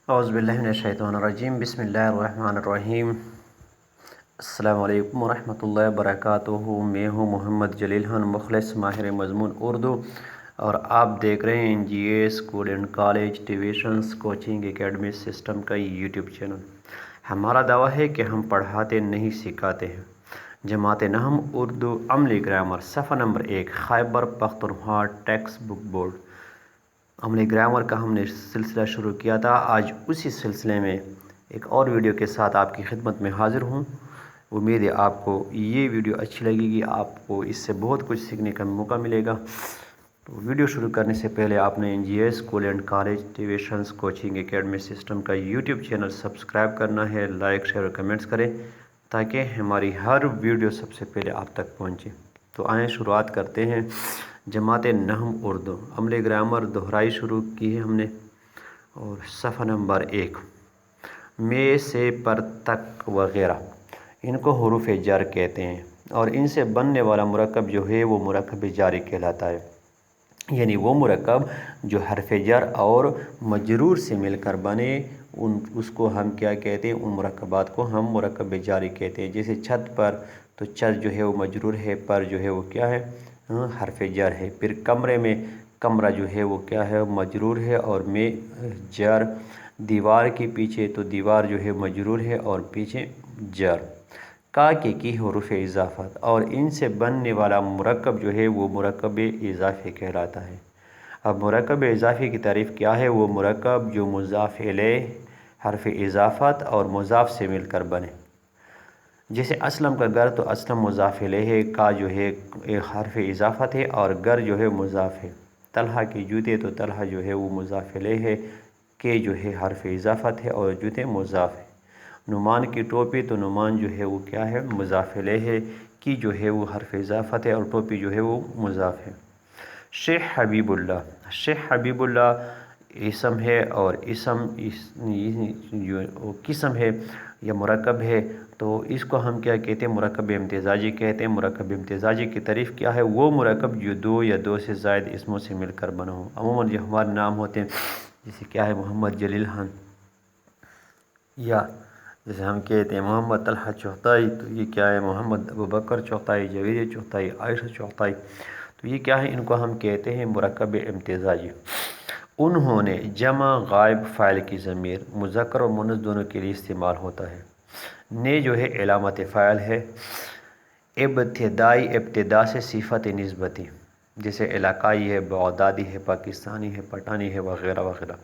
اعوذ باللہ من الشیطان الرجیم، بسم اللہ الرحمن الرحیم۔ السلام علیکم ورحمۃ اللہ وبرکاتہ۔ میں ہوں محمد جلیل خان، مخلص ماہر مضمون اردو، اور آپ دیکھ رہے ہیں NGA school and college tuitions coaching academy system کا یوٹیوب چینل۔ ہمارا دعویٰ ہے کہ ہم پڑھاتے نہیں سکھاتے ہیں۔ جماعت نحو اردو عملی گرامر صفحہ number 1، Khyber Pakhtunkhwa text book board. عملی گرامر کا ہم نے سلسلہ شروع کیا تھا۔ آج اسی سلسلے میں ایک اور ویڈیو کے ساتھ آپ کی خدمت میں حاضر ہوں۔ امید ہے آپ کو یہ ویڈیو اچھی لگے گی، آپ کو اس سے بہت کچھ سیکھنے کا موقع ملے گا۔ تو ویڈیو شروع کرنے سے پہلے آپ نے NGA school and college tuitions coaching academy system کا یوٹیوب چینل سبسکرائب کرنا ہے، لائک شیئر اور کمنٹس کریں تاکہ ہماری ہر ویڈیو سب سے پہلے آپ تک پہنچے۔ تو آئیں شروعات کرتے ہیں۔ جماعت نحو اردو عملی گرامر دہرائی شروع کی ہے ہم نے، اور صفحہ نمبر 1، میں سے پر تک وغیرہ، ان کو حروف جر کہتے ہیں، اور ان سے بننے والا مرکب جو ہے وہ مرکب جاری کہلاتا ہے۔ یعنی وہ مرکب جو حرف جر اور مجرور سے مل کر بنے، اس کو ہم کیا کہتے ہیں؟ ان مرکبات کو ہم مرکب جاری کہتے ہیں۔ جیسے چھت پر، تو چھت جو ہے وہ مجرور ہے، پر جو ہے وہ کیا ہے؟ حرف جر ہے۔ پھر کمرے میں، کمرہ جو ہے وہ کیا ہے؟ مجرور ہے اور میں جر۔ دیوار کے پیچھے، تو دیوار جو ہے مجرور ہے اور پیچھے جر۔ کے کی حروف اضافت، اور ان سے بننے والا مرکب جو ہے وہ مرکب اضافی کہلاتا ہے۔ اب مرکب اضافی کی تعریف کیا ہے؟ وہ مرکب جو مضاف الیہ، حرف اضافت اور مضاف سے مل کر بنے۔ جیسے اسلم کا گھر، تو اسلم مضاف الیہ ہے، کا جو ہے حرف اضافت ہے اور گھر جو ہے مضاف ہے۔ طلحہ کے جوتے، تو طلحہ جو ہے وہ مضاف الیہ ہے، کہ جو ہے حرف اضافت ہے اور جوتے مضاف ہے۔ نعمان کی ٹوپی، تو نعمان جو ہے وہ کیا ہے؟ مضاف الیہ ہے، کی جو ہے وہ حرف اضافت ہے اور ٹوپی جو ہے وہ مضاف ہے۔ شیخ حبیب اللہ، شیخ حبیب اللہ اسم ہے، اور اسم جو قسم ہے یا مرکب ہے، تو اس کو ہم کیا کہتے ہیں؟ مرکب امتزاجی کہتے ہیں۔ مرکب امتزاجی کی تعریف کیا ہے؟ وہ مرکب جو دو یا دو سے زائد اسموں سے مل کر بنا ہو۔ عموماً جو ہمارے نام ہوتے ہیں، جیسے کیا ہے؟ محمد جلیل خان، یا جیسے ہم کہتے ہیں محمد طلحہ چغتائی، تو یہ کیا ہے؟ محمد ابوبکر چغتائی، جاوید چغتائی، عائشہ چغتائی، تو یہ کیا ہے؟ ان کو ہم کہتے ہیں مرکب امتزاجی۔ انہوں نے، جمع غائب فاعل کی ضمیر مذکر اور مؤنث دونوں کے لیے استعمال ہوتا ہے۔ نے جو ہے علامت فاعل ہے۔ ابتدائی، ابتدا سے صفت نسبتی، جیسے علاقائی ہے، بغدادی ہے، پاکستانی ہے، پٹھانی ہے، وغیرہ وغیرہ۔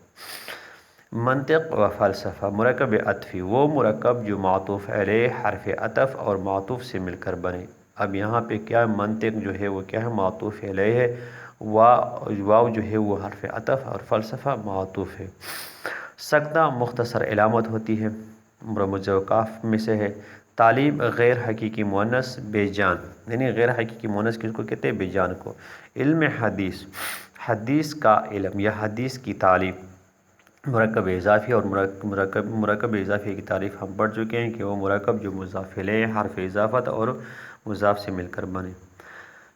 منطق و فلسفہ، مرکب عطفی، وہ مرکب جو معطوف علیہ، حرف عطف اور معطوف سے مل کر بنے۔ اب یہاں پہ کیا ہے؟ منطق جو ہے وہ کیا ہے؟ معطوف علیہ ہے، واو جو ہے وہ حرف عطف اور فلسفہ معطوف ہے۔ سکتہ مختصر علامت ہوتی ہے، رموز و کاف میں سے ہے۔ تعلیم، غیر حقیقی مؤنث بے جان، یعنی غیر حقیقی مؤنث کس کو کہتے ہیں؟ بے جان کو۔ علم حدیث، حدیث کا علم یا حدیث کی تعلیم۔ مرکب اضافی، اور مرکب اضافی کی تعریف ہم پڑھ چکے ہیں کہ وہ مرکب جو مضاف الیہ، حرف اضافت اور مضاف سے مل کر بنے۔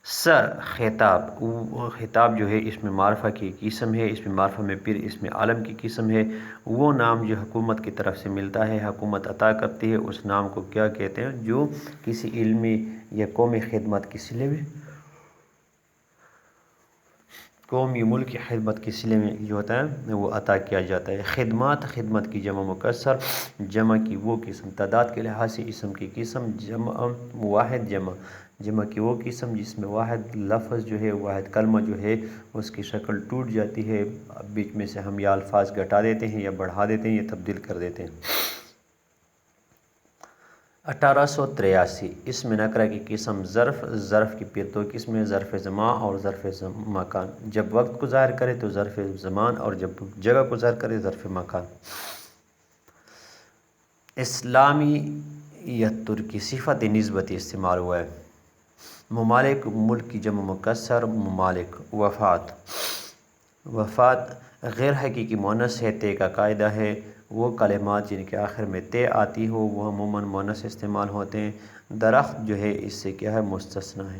سر، خطاب، خطاب جو ہے اسم معرفہ کی قسم ہے۔ اسم معرفہ میں پھر اسم عالم کی قسم ہے۔ وہ نام جو حکومت کی طرف سے ملتا ہے، حکومت عطا کرتی ہے، اس نام کو کیا کہتے ہیں؟ جو کسی علمی یا قومی خدمت کے صلے میں، قومی ملک کی خدمت کے صلے میں جو ہوتا ہے وہ عطا کیا جاتا ہے۔ خدمات، خدمت کی جمع مکسر، جمع کی وہ قسم، تعداد کے لحاظ سے اسم کی قسم، جمع واحد جمع، جمع کی وہ قسم جس میں واحد لفظ جو ہے، واحد کلمہ جو ہے اس کی شکل ٹوٹ جاتی ہے، بیچ میں سے ہم یا الفاظ گھٹا دیتے ہیں یا بڑھا دیتے ہیں یا تبدیل کر دیتے ہیں۔ 1883، اسم نکرہ کی قسم ظرف، ظرف کی پھر دو قسمیں، ظرف زمان اور ظرف مکان۔ جب وقت کو ظاہر کرے تو ظرف زمان، اور جب جگہ کو ظاہر کرے ظرف مکان۔ اسلامی یا ترکی، صفت نسبتی استعمال ہوا ہے۔ ممالک، ملک کی جمع مکسر، ممالک۔ وفات، وفات غیر حقیقی مؤنث ہے، تے کا قاعدہ ہے۔ وہ کلمات جن کے آخر میں تے آتی ہو وہ عموماً مؤنث استعمال ہوتے ہیں۔ درخت جو ہے اس سے کیا ہے؟ مستثنیٰ ہے۔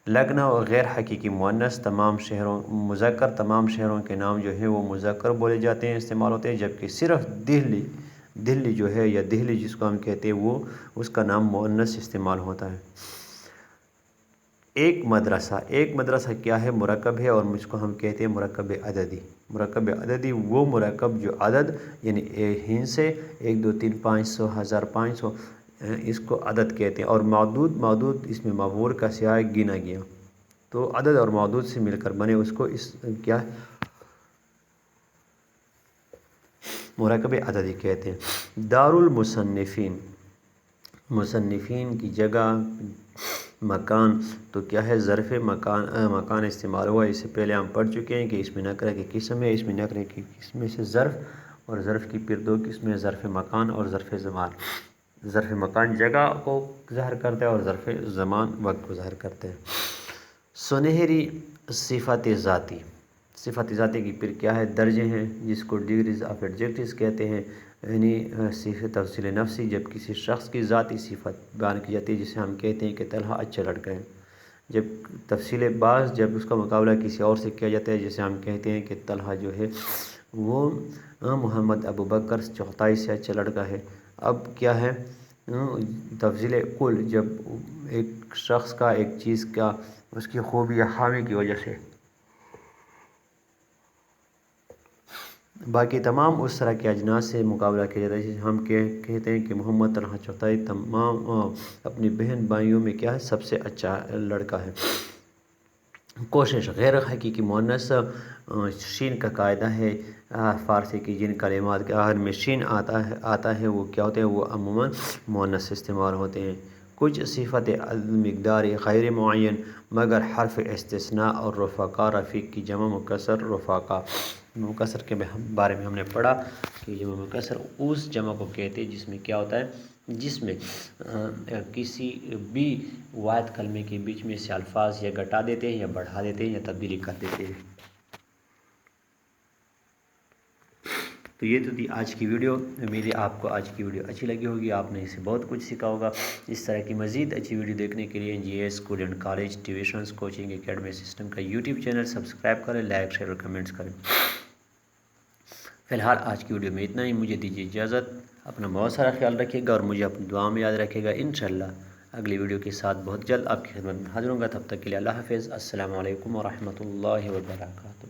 لگنا اور غیر حقیقی مؤنث تمام شہروں مذکر تمام شہروں کے نام جو ہیں وہ مذکر بولے جاتے ہیں، استعمال ہوتے ہیں، جبکہ صرف دہلی جو ہے یا دہلی جس کو ہم کہتے ہیں وہ اس کا نام مؤنث استعمال ہوتا ہے۔ ایک مدرسہ کیا ہے؟ مرکب ہے، اور اس کو ہم کہتے ہیں مرکب عددی۔ مرکب عددی وہ مرکب جو عدد یعنی ہندسے 1 2 3 500 1000 500 اس کو عدد کہتے ہیں، اور معدود اس میں مفعول کا سیاق گنا گیا، تو عدد اور معدود سے مل کر بنے اس کو کیا مرکب عددی کہتے ہیں۔ دار المصنفین، مصنفین کی جگہ مکان، تو کیا ہے؟ ظرف مکان استعمال ہوا۔ اس سے پہلے ہم پڑھ چکے ہیں کہ اس میں نکرہ کی قسم ہے، اس میں نکرہ کی قسم سے ظرف، اور ظرف کی پھر دو قسمیں، ظرف مکان اور ظرف زمان۔ ظرف مکان جگہ کو ظاہر کرتا ہے اور ظرف زمان وقت کو ظاہر کرتا ہے۔ سنہری صفت ذاتی کی پھر کیا ہے؟ درجے ہیں، جس کو ڈگریز آف ایڈجیکٹیوز کہتے ہیں، یعنی صفت تفصیل نفسی، جب کسی شخص کی ذاتی صفت بیان کی جاتی ہے، جسے ہم کہتے ہیں کہ طلحہ اچھا لڑکا ہے۔ جب تفصیل بعض جب اس کا مقابلہ کسی اور سے کیا جاتا ہے، جسے ہم کہتے ہیں کہ طلحہ جو ہے وہ محمد ابوبکر چغتائی سے اچھا لڑکا ہے۔ اب کیا ہے؟ تفضیل کل، جب ایک شخص کا ایک چیز کا اس کی خوبی یا خامی کی وجہ سے باقی تمام اس طرح کے اجناس سے مقابلہ کیا جاتا ہے، جسے ہم کہتے ہیں کہ محمد طلحہ چغتائی تمام اپنی بہن بھائیوں میں کیا ہے؟ سب سے اچھا لڑکا ہے۔ کوشش، غیر حقیقی مؤنث شین کا قاعدہ ہے فارسی کی جن کلمات کے آخر میں شین آتا ہے وہ کیا ہوتے ہیں؟ وہ عموماً مؤنث استعمال ہوتے ہیں۔ کچھ صفت مقدار غیر معین مگر حرف استثناء اور رفقا، رفیق کی جمع مکسر رفقا۔ مکسر کے بارے میں ہم نے پڑھا کہ جمع مکسر اس جمع کو کہتے ہیں جس میں کیا ہوتا ہے؟ جس میں کسی بھی واحد کلمے کے بیچ میں سے الفاظ یا گھٹا دیتے ہیں یا بڑھا دیتے ہیں یا تبدیلی کر دیتے ہیں۔ تو یہ تو تھی آج کی ویڈیو، میری آپ کو آج کی ویڈیو اچھی لگی ہوگی، آپ نے اسے بہت کچھ سیکھا ہوگا۔ اس طرح کی مزید اچھی ویڈیو دیکھنے کے لیے G S school and college tuitions coaching academy system کا یوٹیوب چینل سبسکرائب کریں، لائک شیئر اور کمنٹس کریں۔ فی الحال آج کی ویڈیو میں اتنا ہی، مجھے دیجیے اجازت، اپنا بہت سارا خیال رکھیے گا اور مجھے اپنی دعا میں یاد رکھے گا۔ انشاءاللہ اگلی ویڈیو کے ساتھ بہت جلد آپ کی خدمت میں حاضر ہوں گا، تب تک کے لیے اللہ حافظ، السلام علیکم ورحمۃ اللہ وبرکاتہ۔